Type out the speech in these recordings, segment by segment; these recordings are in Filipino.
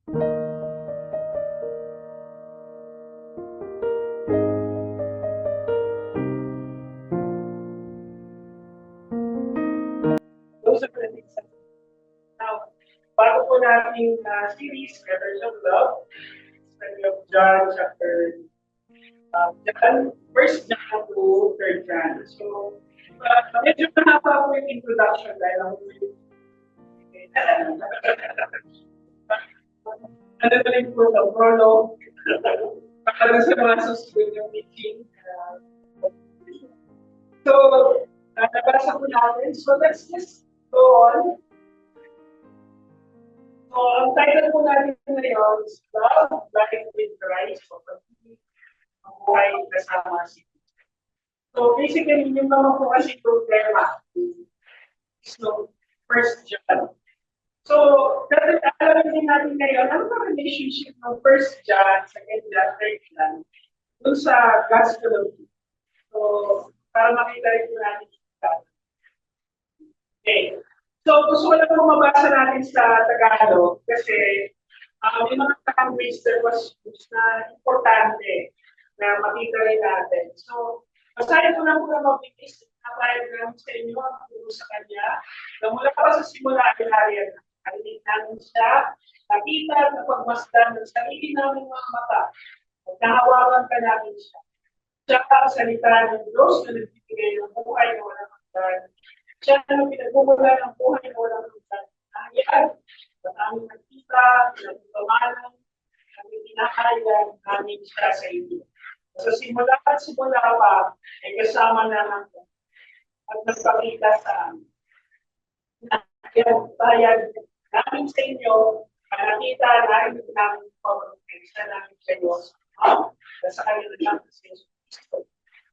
Those are the things. Now, bago po nating series, Letters of Love, study of John chapter John, First John to Third John. So, medyo mahaba po yung introduction dahil ako po yung ano na rin po the prologue para sa mga susunod yung meeting. So, nabasa po natin. So, let's just go on. So, ang title po natin ngayon is Love, Life with Christ, o ang buhay kasama si Christ. So, basically, yung naman po kasi yung tema is no First John. So, alam din natin ngayon, ano ba relationship ng First John, Second John, Third John, dun sa Gospel of Jesus. So, para makita rin po natin ito. Okay. So, gusto ko lang po mabasa natin sa Tagalog kasi may mga language that was na importante na makita rin natin. So, basahin ko lang po na mabilis na tayo sa inyo ang turo sa kanya na mula pa sa simula ay nariyan. Kalinig namin siya, nakita at napagmasdan ng sarili namin mga mata at nahawakan ka namin siya. Siya ang salita ng Diyos na nagbibigay ng buhay na walang hanggan. Siya ang pinagmumula ng buhay na walang hanggan. Ayan, at aming nakita, pinagpamalan, aming pinakailan namin siya sa inyo. Sa simula at simula pa, ay kasama naman at nagpakita sa amin. Bayad namin sa inyo, nakita namin namin pag-isa namin sa iyo. Sa kanya na namin sa Kristo.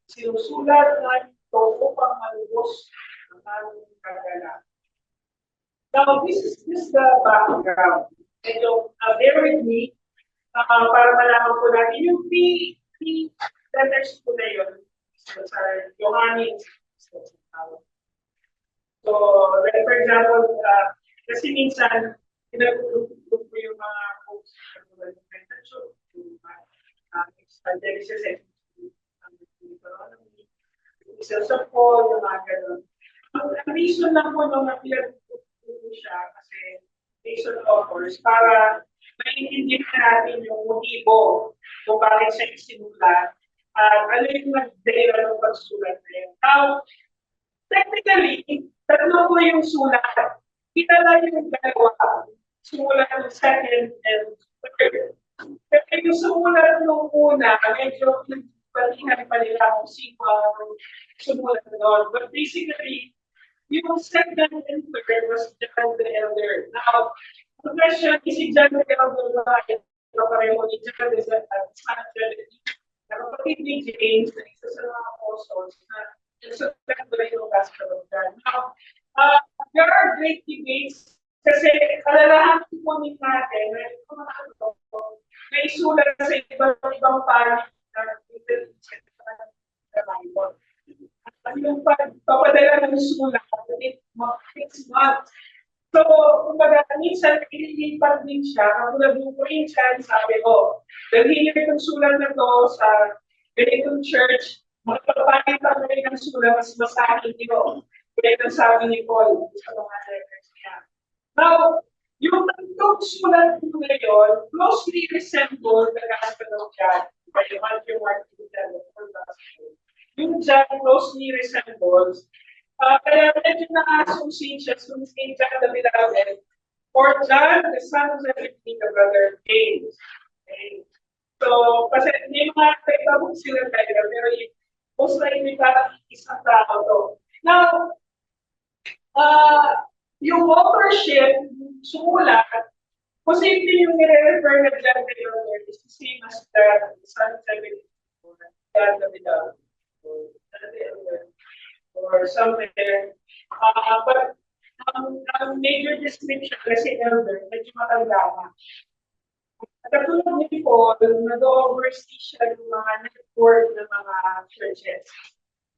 Sinusulat namin ito upang malubos ang aming kagalakan. Now, this is the background. Medyo bear with me para malaman po natin yung three letters po na yun. So, sa Yohanes. So, like for example, kasi minsan, pinag-group ko yung mga books like mentorship, Genesis, Isaiah of Paul, yung mga ganun. Ang reason lang po nung napilagpupo siya kasi based on authors para maintindihan natin yung motibo kung bakit siya isinulat at ano yung nag-data ng pagsulat na yun. Now, technically, tatlo po yung sulat. Kita lang yung dalawa. Sulat ng second and third. Pero yung sumulat nung una, medyo palihan pa nila kung sino ang sumulat doon. But basically, yung second and third was John the Elder. Now, the question is si John the Elder ba? Ito pareho ni John the Elder. Nakapatid ni James na isa sa mga apostles na nagsulat ba yung Gospel of John. Now, there are great debates kasi kalalahan po natin na ito mga may sulat sa ibang panig na Bible. At yung pagpapadala ng sulat, it's not. So, kumbaga, minsan, ililipat din siya. Katulad ng Corinthians, sabi ko, dalhin niyo itong sulat na to sa ganitong church, magpapalit ang rin ng sulat, mas masahin niyo. Kaya ang sabi ni Paul sa mga letters niya. Now, yung tatlong sulat mo ngayon, closely resemble the Gospel of John. By Matthew, Mark, Luke, and the full Gospel. Yung John closely resembles. Kaya medyo na-associate siya sa St. John the Beloved or John, the son of Zebedee, the brother of James. Okay? So, kasi may mga iba sila talaga, pero most likely parang isang tao to. Now, yung authorship, sumulat, posible yung nire-refer na John the Elder is the same as the son of Zebedee, John the Beloved, or somewhere. But ang major description kasi elder, medyo matanda na. At katulad ni Paul, nag-oversee siya ng mga network ng mga churches.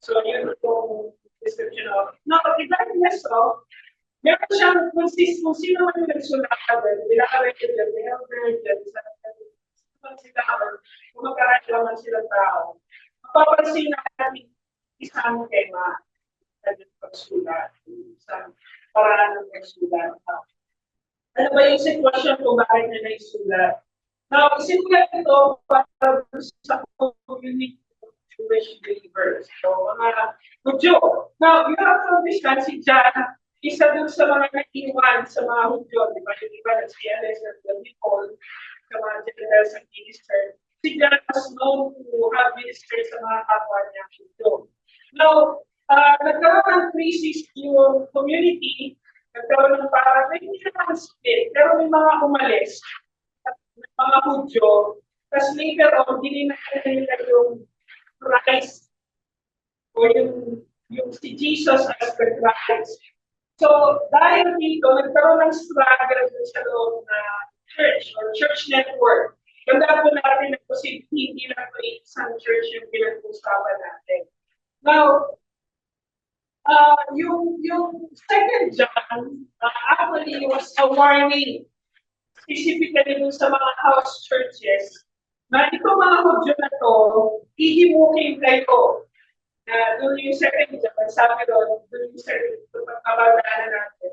So, yun itong description of, no, regardless of, meron siyang kung sino man yung nagsulat, nila-arrange the elder, man sila, kung magkakaroon sila tao. Mapapansin natin isang tema na pagsulat, isang paraan ng pagsulat. Ano ba yung sitwasyon kung bakit na naisulat? Now, isinulat ito para sa community of Jewish believers. So, mga Hudyo. Now, you have to understand si John, isa dun sa mga nag-iwan sa mga Hudyo, di ba? Yung iba na siya, na Nicole, sa mga generals and minister. Si John was known to have ministered sa mga kapwa niya Hudyo. Now, nagkaroon ng crisis yung community, nagkaroon ng parang, hindi naman split, pero may mga umalis, may mga Hudyo, tapos later on, dininakita nila yung Christ, o yung si Jesus as the Christ. So, dahil dito, nagkaroon ng struggle sa loob na church or church network. Ganda po natin na hindi lang po isang church yung pinag-usapan natin. Now, yung second John, actually was a warning, specifically dun sa mga house churches, na ito mga Hudyo na to, ihimukin kayo. Doon yung second John, sabi doon, doon yung second, pagkabagdaan natin.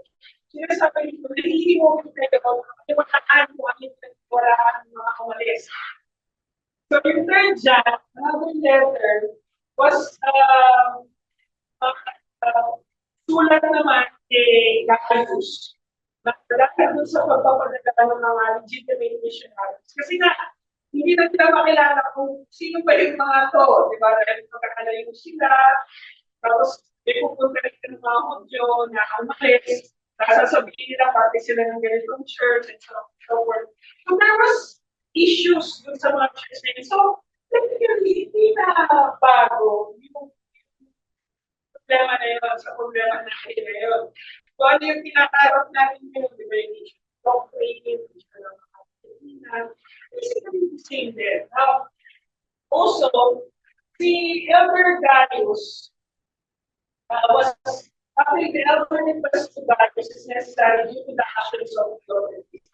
Sinasabi nito, ihimukin kayo, iwataan mo ang iwalaan ng mga umalis. So yung third John, another letter, was sulat naman kay Gaius. Dahil doon sa pagpapadala ng mga legitimate missionaries. Kasi nga, hindi na sila makilala kung sino ba yung mga to. Diba? Dahil magkakalayo sila. Tapos, may pupunta rin ng mga Hudyo na umalis. Sasabihin nila, parte sila ng ganitong church and so forth. So, there was issues doon sa mga church na yun. So, technically, hindi na bago yung problema na yun sa problema natin na yun. So, ano yung tinatarap natin yun, di ba yung issue of doctrine, issue ng mga basically the same there. Now, also, si Elder Gaius was, actually, the elder request to Gaius is necessary due to the actions of the authorities.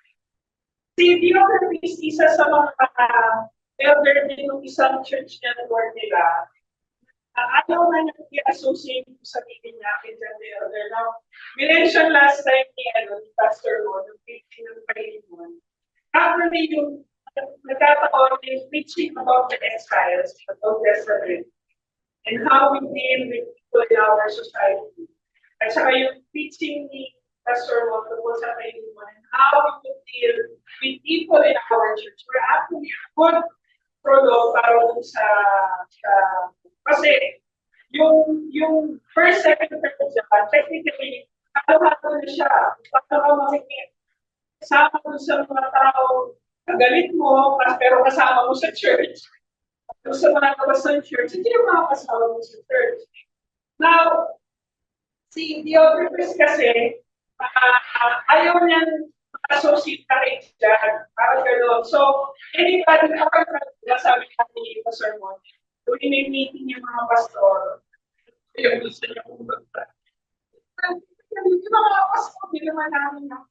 Si Theophilus, isa sa mga elder din ng isang church network nila, ayaw na niya i-associate sa meeting natin dyan the elder. Now, we mentioned last time ni Pastor Mo, yung preaching ng Panginoon. Actually, yung nagkataon yung preaching about the exiles, the Old Testament, and how we deal with people in our society. At saka yung preaching ni Pastor Mo tungkol sa Panginoon, and how we could deal with people in our church. We're actually a good prologue para dun sa kasi yung first, second, third Japan, technically, halo-halo na siya. Para makikisama mo sa mga tao, galit mo, pero kasama mo sa church. Kung sa mga labas ng church, hindi yung mga kasama mo sa church. Now, si Theophilus kasi, ayaw niyan associate ka rin dyan. Parang gano'n. So, anybody, kapag nasabi ka ni Pastor Mon, kung ini-meeting yung mga pastor, yung gusto niya kung magpa. Yung mga pastor, hindi naman namin na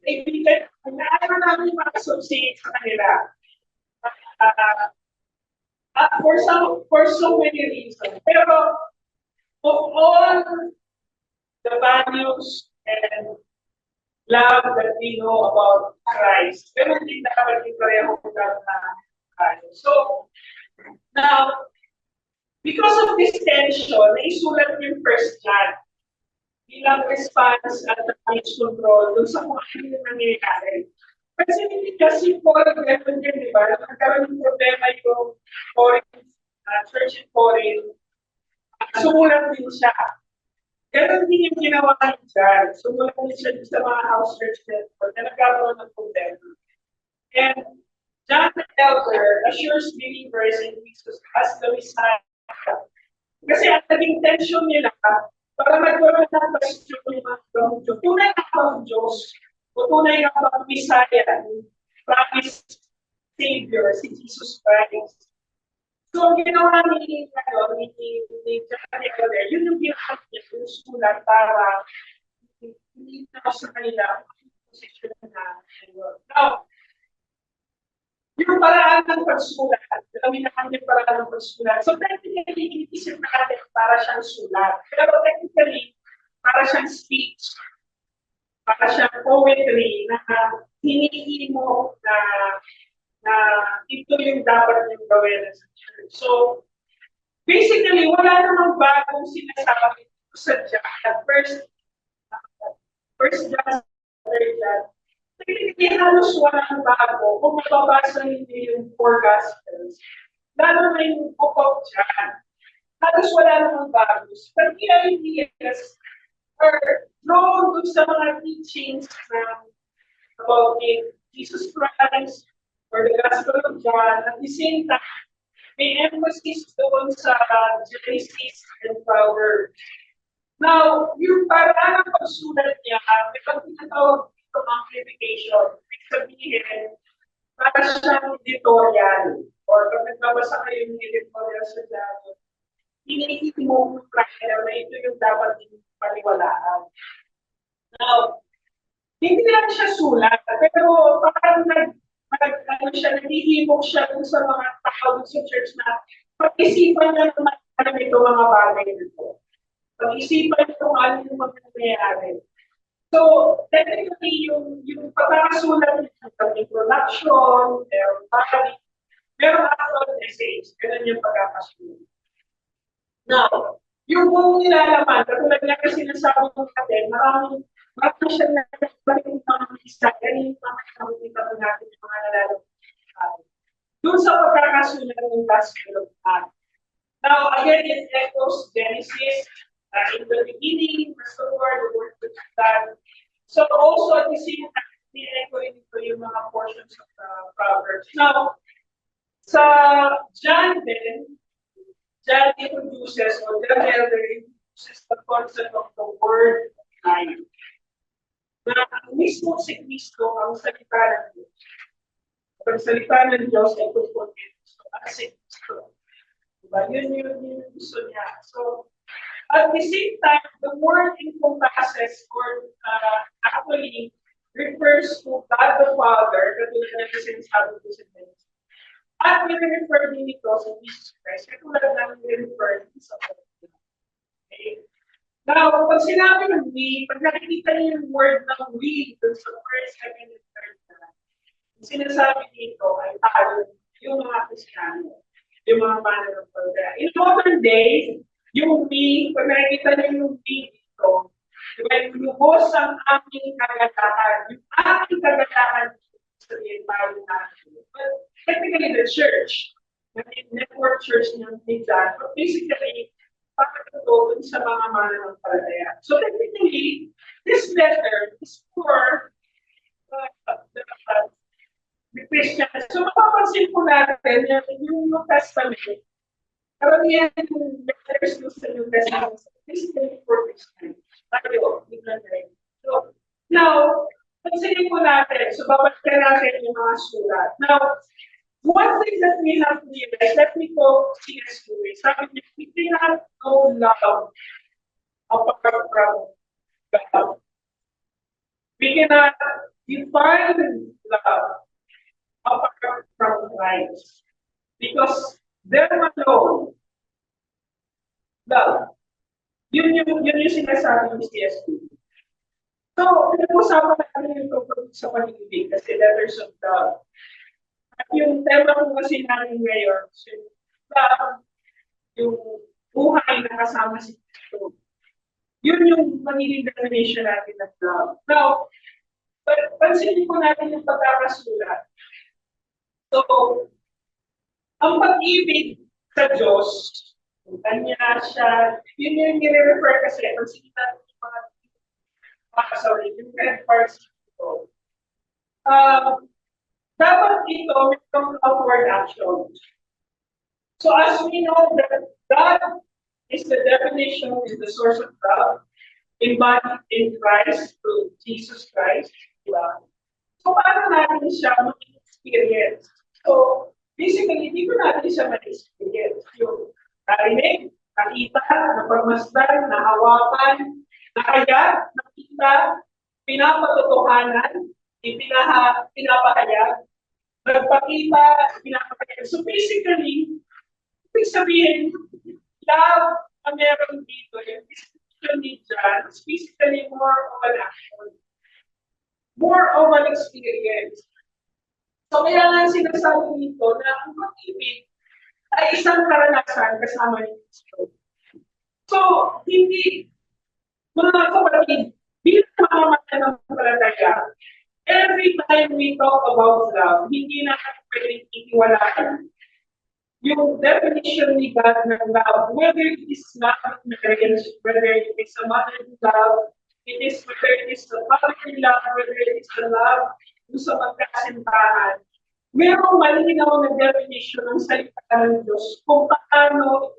kaibigan, ayaw namin ma-associate sa kanila. For so many reasons. Pero, of all the values and love that we know about Christ, pero hindi dapat yung pareho na tayo. So, now, because of this tension, naisulat yung first John bilang response at damage control dun sa kung ano yung nangyayari. Kasi hindi kasi Paul gano'n din, di ba? Nagkaroon ng problema yung church in Corinth. Sumulat din siya. Ganon din yung ginawa niya dyan. Sumulat din siya sa mga house church network na nagkaroon ng problema. And John the Elder assures believers in Jesus as the Messiah. Kasi ang naging tension nila, para magkaroon ng question yung mga Diyos. Tunay na ang Diyos, o tunay na ang Messiah, promised Savior, si Jesus Christ. So, ginawa ni John the Elder, yun yung ginawa niya yung sulat para hindi na sa kanila position na. Now, yung paraan ng pagsulat, kami na kami paraan ng pagsulat. So technically, iniisip natin para siyang sulat. Pero technically, para siyang speech, para siyang poetry na hinihimo na ito yung dapat yung gawin sa church. So, basically, wala namang bagong sinasabi sa John. First John, third John. Technically, halos walang bago. Kung mababasa ninyo yung four Gospels, lalo na yung book of John, halos wala namang bago. But the ideas are drawn to sa mga teachings about Jesus Christ or the Gospel of John. At the same time, may emphasis doon sa Genesis and Proverbs. Now, yung paraan ng pagsulat niya, may pag-tinatawag dito amplification. Ibig sabihin, para siyang editorial. Or kung nagbabasa kayo yung editorial sa John, hinihingi mo yung prayer na ito yung dapat yung paniwalaan. Now, hindi lang siya sulat, pero parang naghihimok siya dun sa mga tao sa church na pag-isipan niya naman alam ito mga bagay nito. Pag-isipan niya kung ano yung mga nangyayari. So, technically, yung pagkakasulat niya ng introduction, meron body, meron actual message, ganun yung pagkakasulat. Now, yung buong nilalaman, katulad nga kasi sinasabi ko natin, marami siya na yung mga isa, ganun yung mga nakikita ko natin yung mga nalalaman. Doon sa pagkakasulat ng Gospel of God. Now, again, it echoes Genesis. In the beginning, was the word with God. So also at the same time, i-echoing ito yung mga portions of the Proverbs. Now, sa John din, John introduces the concept of the word life. Na mismo si Cristo ang salita ng Diyos. Ang salita ng Diyos ay tungkol Cristo. As Cristo. Diba? Yun yung gusto niya. So, at the same time, the word encompasses or actually refers to God the Father, katulad na sinasabi ko sa Genesis. At refer din ito sa Jesus Christ, katulad na refer sa Father. Okay? Now, pag sinabi ng we, pag nakikita niyo yung word ng we dun sa first, second, and third na, sinasabi dito ay tayo, yung mga Kristiyano, yung mga mananampalataya. In modern days, yung we, pag nakikita niyo yung we dito, diba, lubos ang aming kagalakan. Yung aming kagalakan sa tayo natin. But technically, the church, network church ng John, but basically, pakatulong sa mga mananampalataya. So technically, this letter is for the Christians. So mapapansin po natin yung New Testament, karamihan yung letters sa New Testament is for Christians. So now, pansinin po natin, so babalikan natin yung mga sulat. Now, one thing that we have to realize, let me go C.S. Lewis. Sabi niya, we cannot know love apart from God. We cannot define love apart from Christ. Because them alone, love. Yun yung sinasabi ni C.S. Lewis. So, pinag-usapan natin yung sa pag-ibig kasi letters of love. At yung tema ko kasi namin ngayon, yung buhay na kasama si Kristo. Yun yung magiging definition natin ng love. Now, pansinin po natin yung pagkakasulat. So, ang pag-ibig sa Diyos, yung kanya siya, yun yung nire-refer kasi, pansinin natin yung yung red parts dito. Dapat ito may outward action. So as we know that God is the definition, is the source of love, embodied in Christ through Jesus Christ. Diba? So paano natin siya mag-experience? So basically, hindi ko natin siya mag-experience. Yung narinig, nakita, napagmasdan, nahawakan, nakayat, nakita, pinapatotohanan, pinapahayag, nagpakita, pinapahayag. So basically, ibig sabihin, love na meron dito, yung distinction ni John, is basically more of an action, more of an experience. So kaya nga sinasabi dito na ang pag-ibig ay isang karanasan kasama ni Kristo. So, hindi, mga kapatid, bilang mga mananampalataya, every time we talk about love, hindi na pwedeng itiwalaan yung definition ni God ng love, whether it is love in marriage, whether it is a motherly love, whether it is a fatherly love, whether it is a love sa magkasintahan. Merong malinaw na definition ng salita ng Diyos kung paano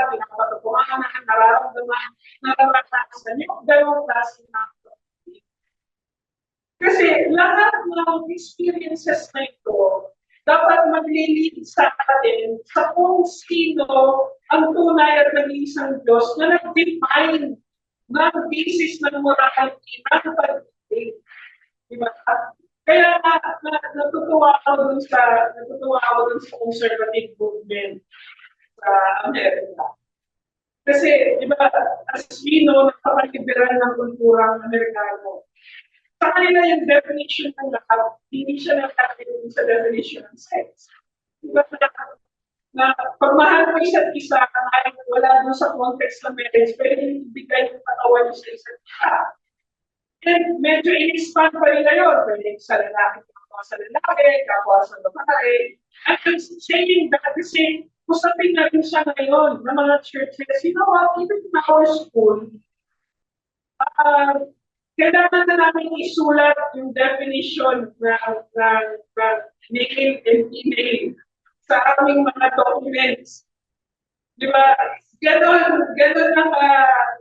pinapatutuhan na nararamdaman, nararanasan yung dalawang klase ng pag-ibig. Kasi lahat ng experiences na ito, dapat maglilid sa atin sa kung sino ang tunay at nag-iisang Diyos na nag-define ng basis ng morality ng pag-ibig. Diba? Kaya natutuwa ako dun sa conservative movement sa Amerika. Kasi, di ba, as we know, napaka-liberal ng kulturang Amerikano. Sa kanila yung definition ng lahat, hindi siya nakakita sa definition ng sex. Diba, na pagmahal mo isa't isa, kahit wala doon sa context ng marriage, pwede ibigay yung katawan sa isa't isa. And medyo in-expand pa rin ngayon, pwede sa lalaki, kapwa sa lalaki, kapwa sa babae. And I'm saying that kasi usapin na rin siya ngayon ng mga churches. You know what, even in our school, kailangan na namin isulat yung definition ng male and female sa aming mga documents. Di ba? Ganon ang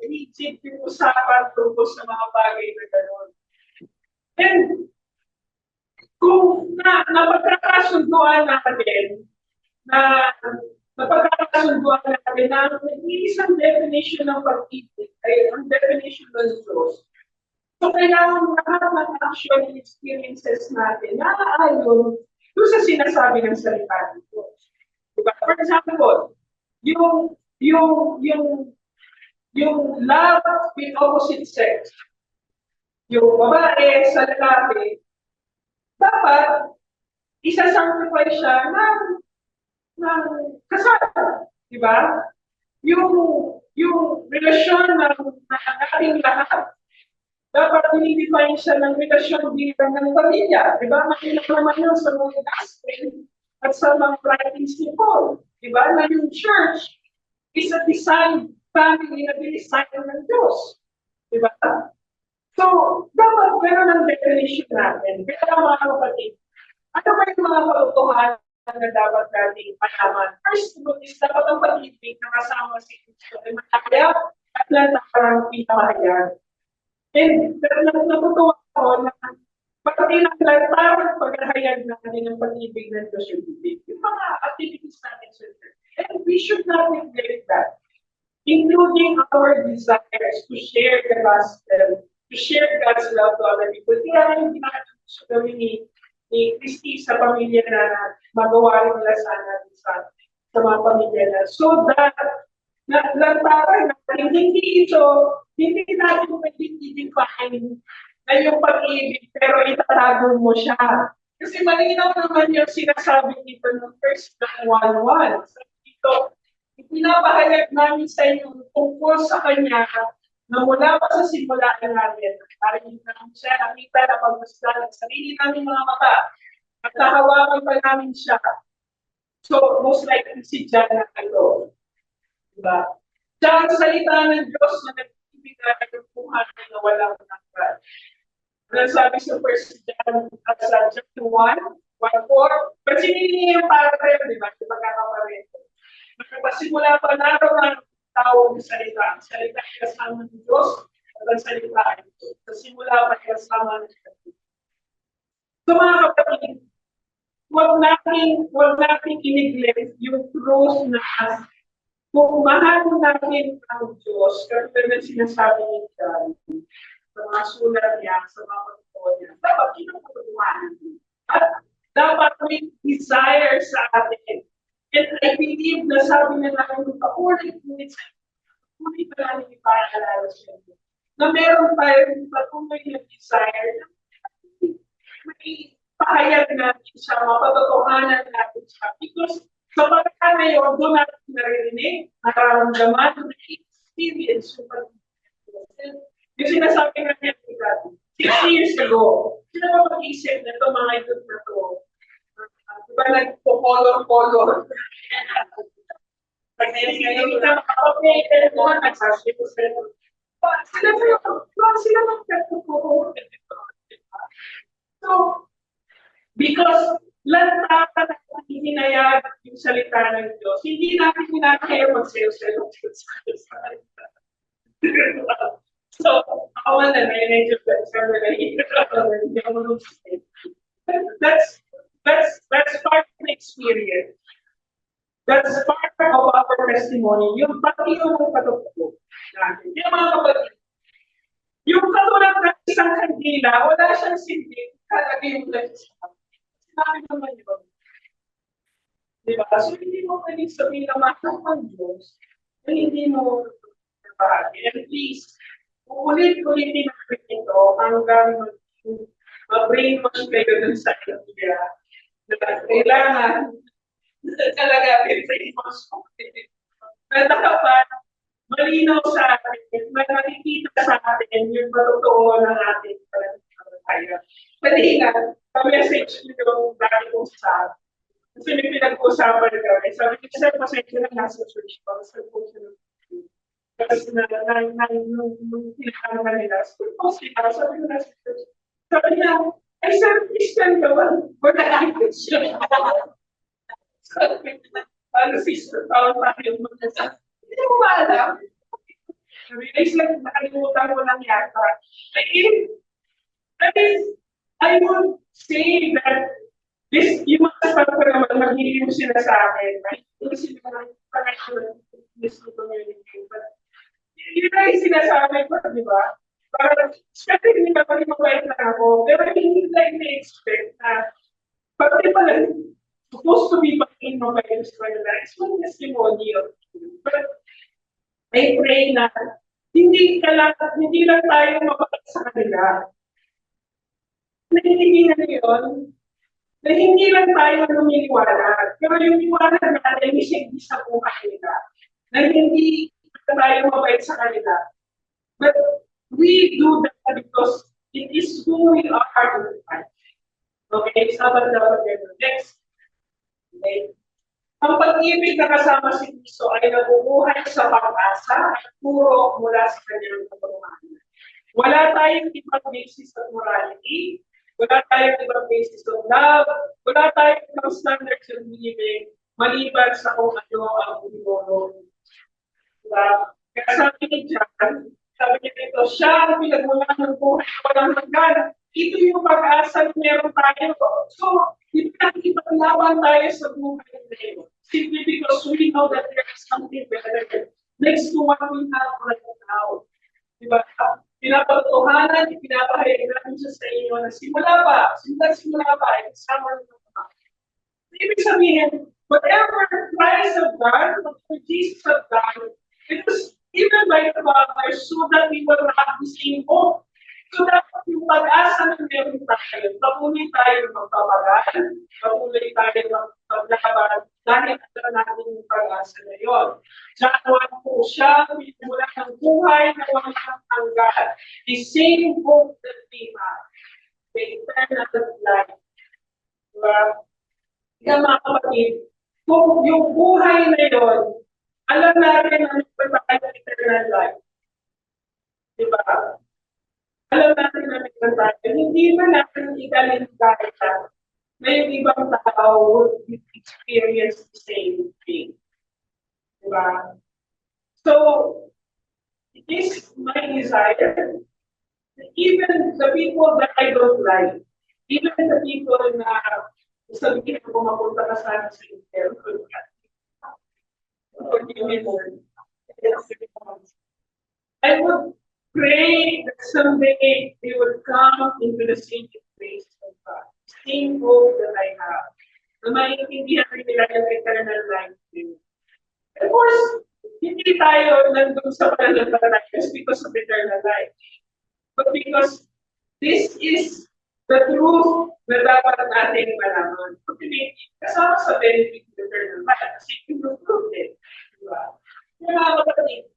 rigid yung usapan tungkol sa mga bagay na ganon. And kung napagkakasunduan natin na isang definition ng pag-ibig ay ang definition ng Diyos. So, kailangan lahat ng actual experiences natin na ayon doon sa sinasabi ng salita ng Diyos. Diba? For example, yung love with opposite sex, yung babae sa lalaki, dapat isa-sanctify siya ng kasal. Diba? Yung relasyon ng ating lahat, dapat dinidefine siya ng relasyon bilang ng pamilya. Diba? Makilang naman yun sa mga gospel at sa mga writings ni Paul. Diba? Na yung church is a designed family na dinisign ng Diyos. Diba? So, dapat gano'n ang definition natin. Kaya mga kapatid, ano ba yung mga katotohanan na dapat nating malaman? First of all, is dapat ang pag-ibig na kasama si Kristo ay mataya at lantarang pinakahayag. And natutuwa ko na pati ng lantarang paghahayag natin ng pag-ibig ng Diyos yung bibig. Yung mga activities natin sa church. And we should not neglect that, including our desires to share the gospel, to share God's love to other people. Kaya yung ginagawa sa gawin ni Christy sa pamilya na magawa rin nila sana sa mga pamilya na. So that, lantaran natin, hindi natin pwedeng i-define na yung pag-ibig, pero itatago mo siya. Kasi malinaw naman yung sinasabi dito ng 1 John 1:1. So dito, ipinapahayag namin sa inyo tungkol sa Kanya na mula pa sa simulaan natin, parang namin siya, nakita na pagmasdan ng sarili namin mga mata, at nahawakan pa namin siya. So, most likely si John na ito. Diba? Siya ang salita ng Diyos na nagbibigay ng buhay na walang hanggan. Ano sabi sa 1 John, sa chapter 1:4, kasi hindi yung parallel, diba? Di ba kakapareho? Nagpasimula pa naroon ang tao ng salita. Ang salita ay kasama ng Diyos at ang salita ay Diyos. Kasimula pa kasama ng Diyos. So mga kapatid, huwag natin i-neglect yung truth na kung mahal natin ang Diyos, katulad ng sinasabi ni John, sa mga sulat niya, sa mga pagkakot niya, dapat kinapatutuhanan niya. At dapat may desire sa atin. And I believe na sabi na natin, paulit-ulit sa patuloy pa natin ipaalala siya. Na meron tayong patuloy na desire na may pahayag natin siya, mapatotohanan natin siya. Because sa paraan na yun, doon natin naririnig, nararamdaman, na-experience yung pag-ibig. Yung sinasabi nga niya, 6 years ago, sino ba mag-isip na ito mga idol na ito? Diba nagpo-color-color? Pag ngayon na makapag-update mo, nagsasabi ko sa ito. Sila mag-color. So, because lantakan at hinayag yung salita ng Diyos, hindi natin hinakaya magsayo-sayo. So, ako na medyo that's part of the experience. That's part of our testimony. Yung pati yung patutulog natin. Yung mga kapatid, yung katulad ng isang kandila, wala siyang silbi, kalagay yung lansa. Sinabi naman yun. Diba? So, hindi mo pwedeng sabihin na mahal ng Diyos na hindi mo nabahagi. And please, ulit-ulitin natin ito hanggang ma-brainwash kayo dun sa idea na kailangan talaga brainwash ko. Na dapat malinaw sa atin, makikita sa atin yung patotoo ng ating pananampalataya. Kanina, ka-message nyo dati kong sa kasi may pinag-uusapan kami. Sabi ko, sir, pasensya na nasa church pa. Sa post na kasi nung pinakaman nila, school post nila, sabi ko nasa church. Sabi niya, ay, sir, Christian ka ba? Or na-Christian? Ano, sister, tawag tayo magkasa. Hindi mo ba alam? Realize lang, nakalimutan ko lang yata. I would say that this, yung mga kasama ko naman, magiging sila sa akin. Yung sila ng connection this community. But, yun na yung sinasabi ko, di ba? Parang, syempre hindi ka pa rin mabait na ako, pero hindi like na-expect na, pati pa lang, supposed to be pagiging mabait sa kanila. It's one testimony of you. But, I pray na hindi lang tayo mabait sa kanila. Naiintindihan niyo yun? Na hindi lang tayo lumiliwanag, pero yung liwanag natin hindi sa buhay nila. Na hindi tayo mabait sa kanila. But we do that because it is who we are in life. Okay, sabat dapat ganun. Next. Okay. Ang pag-ibig na kasama si Cristo ay nabubuhay sa pag-asa at puro mula sa kanyang katotohanan. Wala tayong ibang basis of morality, wala tayong ibang basis of love, wala tayong ibang standards of living, maliban sa kung ano ang unibolo. Diba? Kaya sabi ni John, sabi niya dito, siya ang pinagmulan ng buhay na walang hanggan. Ito yung pag-asa na meron tayo. So, hindi natin ipaglaban tayo sa buhay na yun. Simply because we know that there is something better next to what we have right now. Diba? Pinapatuhanan, pinapahayag natin siya sa inyo na simula pa, isama nyo pa. Ibig sabihin, whatever Christ have done, whatever Jesus have done, it was given by the Father so that we will have the same hope. So that yung pag-asa ng meron tayo, patuloy tayo magpapagal, patuloy tayo maglaban, dahil alam natin yung pag-asa na yun. Diyan po siya, mula ng buhay na walang hanggan. The same hope that we have, the eternal life. Diba? Kaya mga kapatid, kung yung buhay na yun, alam natin na nagpapakay ng eternal life. Diba? Alam natin na nagpapakay. Hindi ba natin ikalimigay na yung ibang tao would experience the same thing. Diba? So, it is my desire that even the people that I don't like, even the people na sabihin ko mapunta ka sana sa intel, I would Pray that someday they will come into the saving grace of God. Same hope that I have. Na maintindihan nila yung eternal life din. Of course, hindi tayo nandun sa pananampalataya just because of eternal life. But because this is the truth na dapat natin malaman. Ultimately, kasama sa benefit of eternal life. Kasi yung it. Diba? Yung mga kapatid,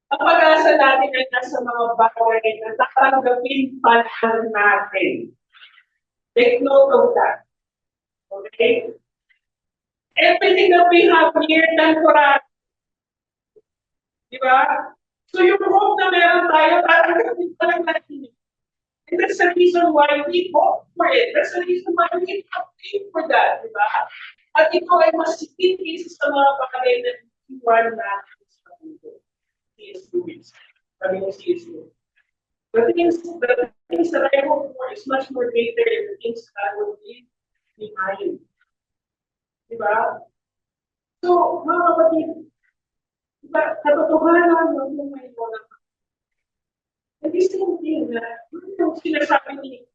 ang pag-asa natin ay nasa mga bagay na tatanggapin pa lang natin. Take note of that. Okay? Everything that we have here, temporary. Diba? So yung hope na meron tayo, tatanggapin pa lang natin. And that's the reason why we hope for it. That's the reason why we pray for that. Diba? At ito ay mas isa sa mga bagay na iwan natin sa mundo. C.S. Lewis. Sabi ng C.S. Lewis. The things that I hope for is much more greater than the things that I will leave behind. Diba? So, mga kapatid, diba, katotohanan yung may bola. And this same thing na, yung sinasabi ni,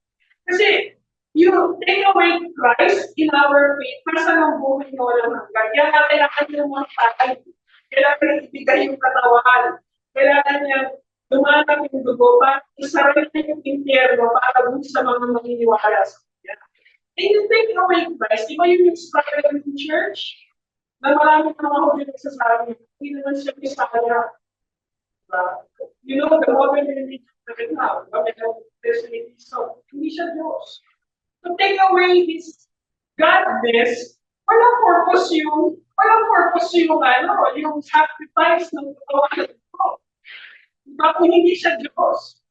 kasi, you take away Christ in our faith, nasa ng buhay na walang hanggan. Kaya nga kailangan yung mga patay. Kailangan ibigay yung katawan. Kailangan niya dumatang yung dugo para isara niya yung impyerno para dun sa mga maniniwala sa kanya. And you take away Christ, di ba yun yung struggle in the church? Na marami na mga huli nagsasabi, hindi naman siya isaya. You know, the modern religion right now, so hindi siya Diyos. To take away this godness, walang purpose yung sacrifice ng katawan ko. Diba kung hindi siya Diyos?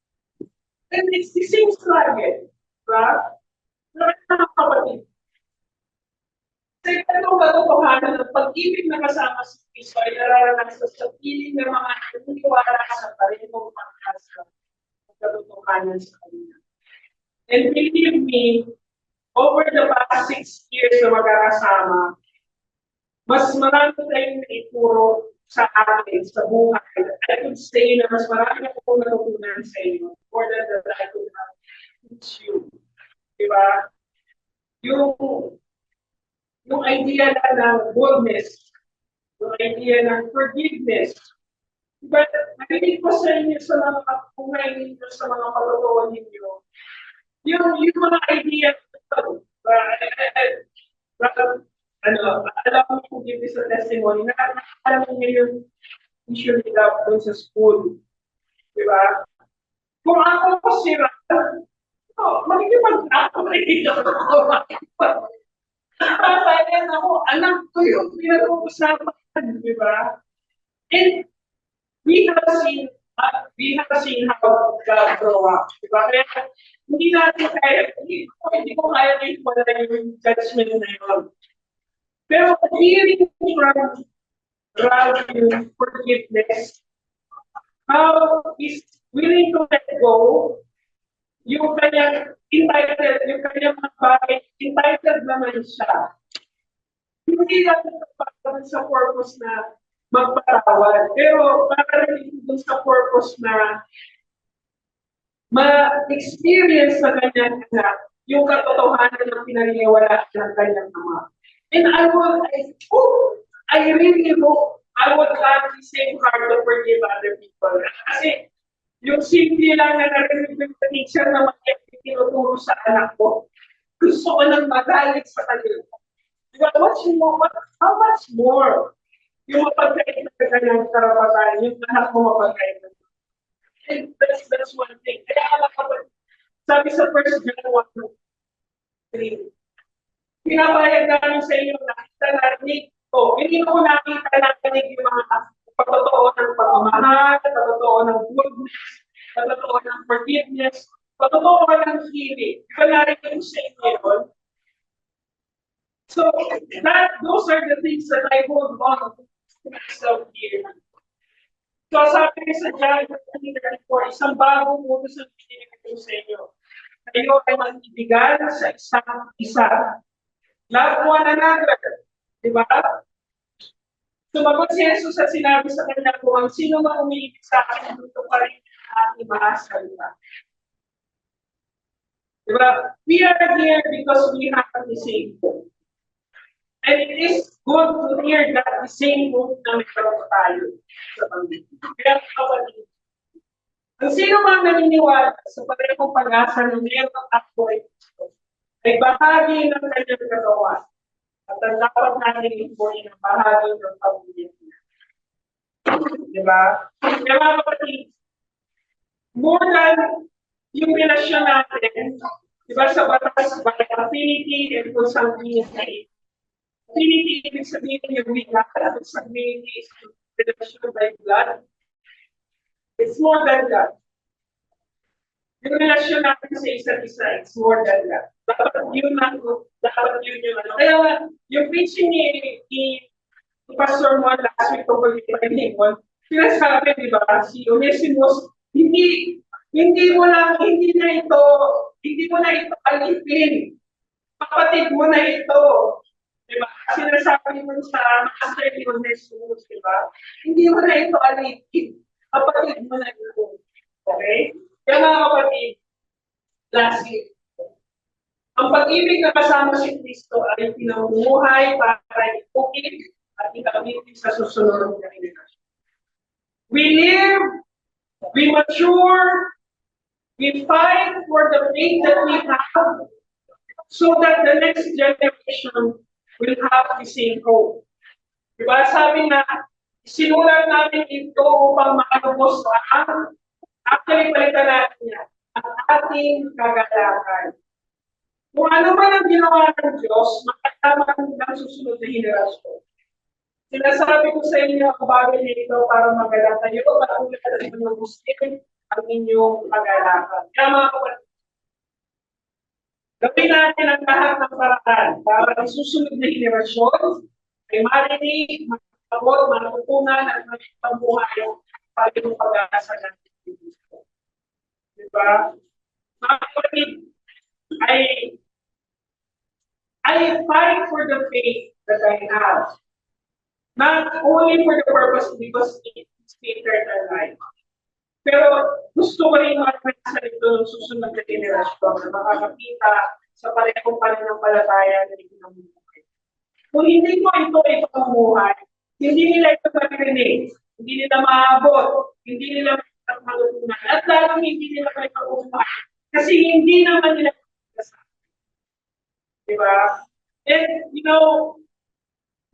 And it's the same struggle. Diba? Mga kapatid. Sa itong katotohanan ng pag-ibig na kasama sa Kristo ay nararanasan sa piling ng mga naniniwala sa pareho pag-asa ng katotohanan sa Kanya. And believe me, over the past 6 years na magkakasama, mas marami tayong naituro sa akin, sa buhay. I could say na mas marami akong natutunan sa inyo, more than that I could have teach you. Diba? Yung idea ng goodness, yung idea ng forgiveness. Diba? Nakinig ko sa inyo sa mga buhay ninyo, sa mga kaluluwa ninyo. Yung mga idea, alam mo kung give this a testimony, alam niyo yung issue nila doon sa school. Diba? Kung ako ko sira, makikipag-ako. Parang ako, anak ko yung pinag-uusapan, diba? And we have seen how God grow up, diba? Kaya hindi natin kaya, hindi ko kaya wala yung judgment na yun. Pero hearing from God yung forgiveness, how is willing to let go, yung kanyang entitled, yung kanyang mga bagay, entitled naman siya. Hindi lang para sa purpose na magpatawad, pero para rin dun sa purpose na ma-experience na kanyang anak yung katotohanan ng pinaniniwalaan ng kanyang ama. And I really hope I would have the same heart to forgive other people. Kasi yung simple lang na narinig ng teacher na tinuturo sa anak ko, gusto ko nang magalit sa kanila. Diba, how much more yung mapagkait na kanyang karapatan, yung anak mo mapagkait na. And that's one thing. Kaya sabi sa 1 John 1:3, pinabayag namin sa inyo nakita narinig ko. Hindi ko nakita narinig yung mga patotoo ng pagmamahal, patotoo ng goodness, patotoo ng forgiveness, patotoo ng healing. Diba narinig sa inyo yun? So, those are the things that I hold on to myself here. So, sabi ko sa John 3:34, isang bagong utos ang pinigay ko sa inyo. Kayo ay mag-ibigan sa isang isa. Love one another. Diba? Sumagot si Jesus at sinabi sa kanya kung ang sino man umiibig sa akin, dito pa rin ating mga salita. Diba? We are here because we have the same hope. And it is good to hear that the same hope na meron tayo sa pamilya. Kaya kapatid, ang sino man naniniwala sa parehong pag-asa ng meron ako ay bahagi ng kanyang kagawa at ang dapat natin ipunin ang bahagi ng pamilya niya. Diba? Kaya mga kapatid, more than yung relasyon natin, diba sa batas, by affinity and consanguinity. Affinity, ibig sabihin yung bigla, at consanguinity is relasyon by blood. It's more than that. Yung relasyon natin sa isa't isa, it's more than that. Dapat yun yung ano. Kaya yung preaching ni Pastor Juan last week tungkol kay Panginoon, sinasabi, di ba, si Onesimus, hindi na ito alipin. Kapatid mo na ito. Di ba? Sinasabi mo sa master ni Onesimus, di ba? Hindi mo na ito alipin. Kapatid mo na ito. Okay? Kaya mga kapatid, lastly, ang pag-ibig na kasama si Kristo ay pinamumuhay para ipukit at ikamitin sa susunod na generasyon. We live, we mature, we fight for the faith that we have so that the next generation will have the same hope. Diba? Sabi na, sinulat namin ito upang makalubos ang actually palitan natin yan, ang ating kagalakan. Kung ano man ang ginawa ng Diyos, makalaman ng susunod na henerasyon. Sinasabi ko sa inyo ang bagay nito para magalak kayo, para ulit ng Muslim ang inyong kagalakan. Kaya mga kapatid, gawin natin ang lahat ng paraan para ang susunod na henerasyon ay marinig, makakabot, matutunan at magpabuhay para yung pag-asa natin. Diba? Mga kapatid, I fight for the faith that I have. Not only for the purpose because it's the eternal life. Pero gusto ko rin makakita ito ng susunod na generasyon na makakakita sa parehong pananampalataya na ipinamuhay. Kung hindi mo ito ipamumuhay, hindi nila ito maririnig, hindi nila maabot, hindi nila matutunan, at lalong hindi nila ipamumuhay. Kasi hindi naman nila kasama. Diba? And, you know,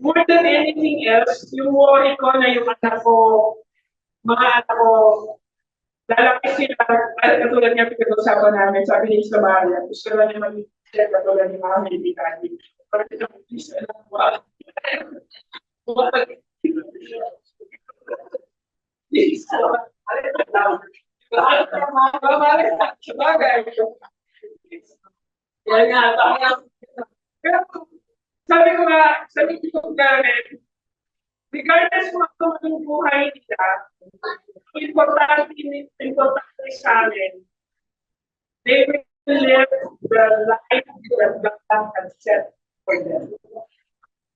more than anything else, yung worry ko na yung mga anak ko, lalaki sila, katulad niya pinag-usapan namin, sabi ni Samaria, gusto na niya mag-isip katulad ni mga Amerikani. Para ito mag-isip na wala. Sabi ko gano'n, regardless kung ano ang buhay nila, importante sa amin, they will live the life that God has set for them.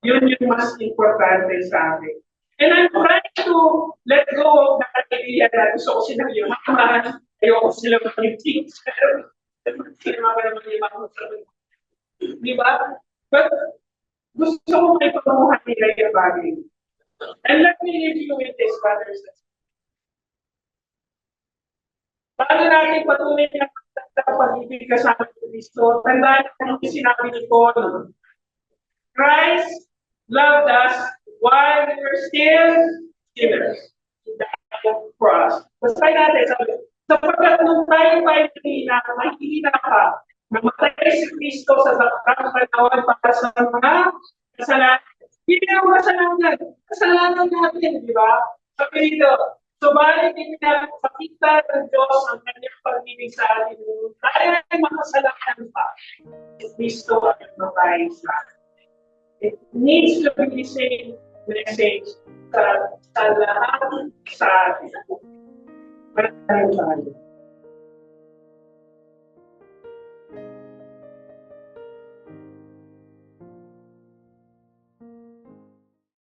Yun yung mas importante sa amin. And I'm trying to let go of that idea na gusto ko sila yung makaman, ayoko sila mag-teach. Diba? But gusto ko may pamuhan nila yung bagay. And let me leave you with this, brothers and sisters. Paano natin patuloy na pag-ibig kasama ni Kristo? Tandaan natin yung sinabi ni Paul. Christ loved us while we were still sinners. He died for us. Basta natin, sabi, sapagkat nung tayo mahihina pa, namatay si Kristo sa panahon para sa mga kasalanan. Hindi naman kasalanan natin, di ba? Sabi dito, subalit pinapakita ng Diyos ang kanyang pag-ibig sa atin. Tayo ay makasalanan pa. Si Kristo ang namatay sa atin. It needs to be the same message sa lahat sa atin. Maraming